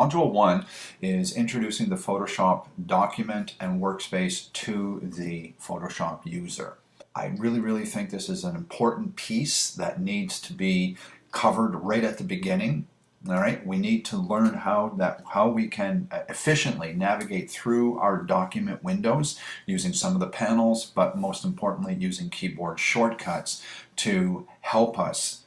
Module 1 is introducing the Photoshop document and workspace to the Photoshop user. I really think this is an important piece that needs to be covered right at the beginning. All right, we need to learn how we can efficiently navigate through our document windows using some of the panels, but most importantly using keyboard shortcuts to help us,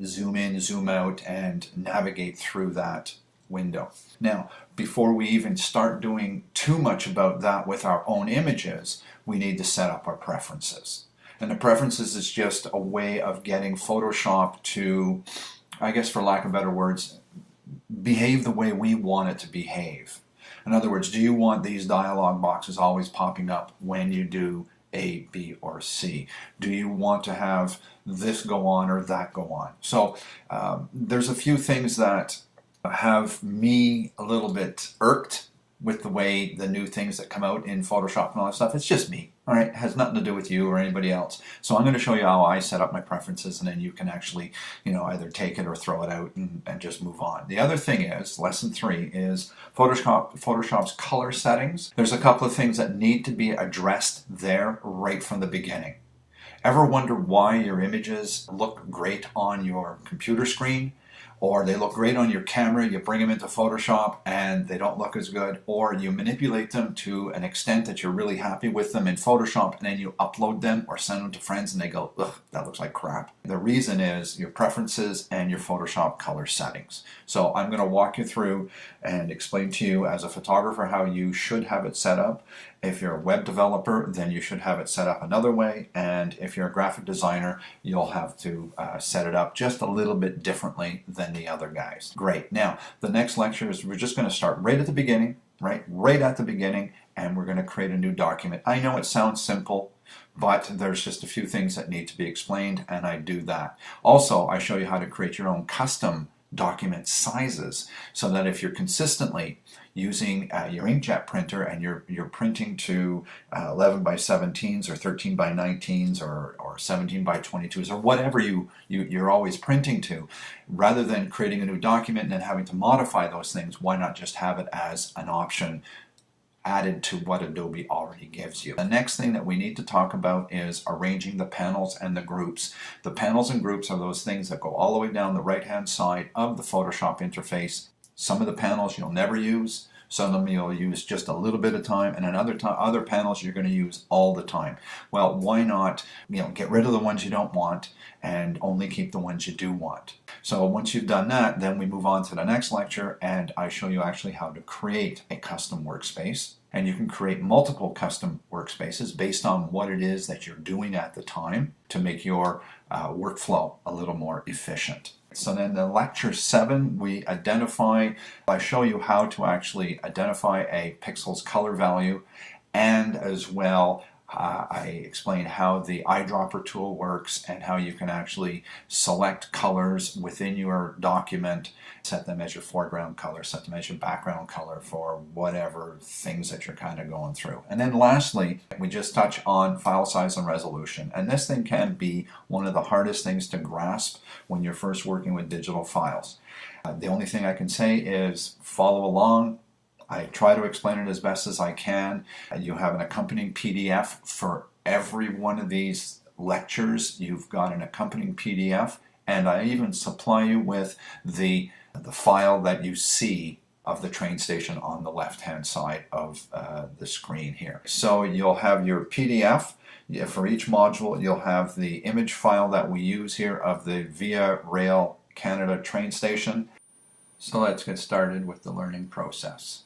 zoom in, zoom out, and navigate through that window. Now, before we even start doing too much about that with our own images, we need to set up our preferences. And the preferences is just a way of getting Photoshop to, I guess for lack of better words, behave the way we want it to behave. In other words, do you want these dialog boxes always popping up when you do A, B, or C? Do you want to have this go on or that go on? So there's a few things that have me a little bit irked with the way the new things that come out in Photoshop and all that stuff. It's just me, all right? It has nothing to do with you or anybody else. So I'm going to show you how I set up my preferences, and then you can actually, either take it or throw it out and just move on. The other thing is, lesson 3 is Photoshop's color settings. There's a couple of things that need to be addressed there right from the beginning. Ever wonder why your images look great on your computer screen? Or they look great on your camera, you bring them into Photoshop and they don't look as good, or you manipulate them to an extent that you're really happy with them in Photoshop and then you upload them or send them to friends and they go, ugh, that looks like crap. The reason is your preferences and your Photoshop color settings. So I'm going to walk you through and explain to you as a photographer how you should have it set up. If you're a web developer, then you should have it set up another way, and if you're a graphic designer, you'll have to set it up just a little bit differently than the other guys. Great. Now, the next lecture is we're just going to start right at the beginning, right at the beginning, and we're going to create a new document. I know it sounds simple, but there's just a few things that need to be explained, and I do that. Also, I show you how to create your own custom document sizes so that if you're consistently using your inkjet printer and you're printing to 11 by 17s or 13 by 19s or 17 by 22s or whatever you're always printing to, rather than creating a new document and then having to modify those things, why not just have it as an option added to what Adobe already gives you. The next thing that we need to talk about is arranging the panels and the groups. The panels and groups are those things that go all the way down the right-hand side of the Photoshop interface. Some of the panels you'll never use, some of them you'll use just a little bit of time, and other panels you're going to use all the time. Well, why not get rid of the ones you don't want and only keep the ones you do want? So once you've done that, then we move on to the next lecture and I show you actually how to create a custom workspace. And you can create multiple custom workspaces based on what it is that you're doing at the time to make your workflow a little more efficient. So then in lecture 7, I show you how to actually identify a pixel's color value, and as well I explain how the eyedropper tool works and how you can actually select colors within your document, set them as your foreground color, set them as your background color for whatever things that you're kind of going through. And then lastly, we just touch on file size and resolution. And this thing can be one of the hardest things to grasp when you're first working with digital files. The only thing I can say is follow along. I try to explain it as best as I can. You have an accompanying PDF for every one of these lectures. You've got an accompanying PDF, and I even supply you with the file that you see of the train station on the left-hand side of the screen here. So you'll have your PDF. For each module, you'll have the image file that we use here of the Via Rail Canada train station. So let's get started with the learning process.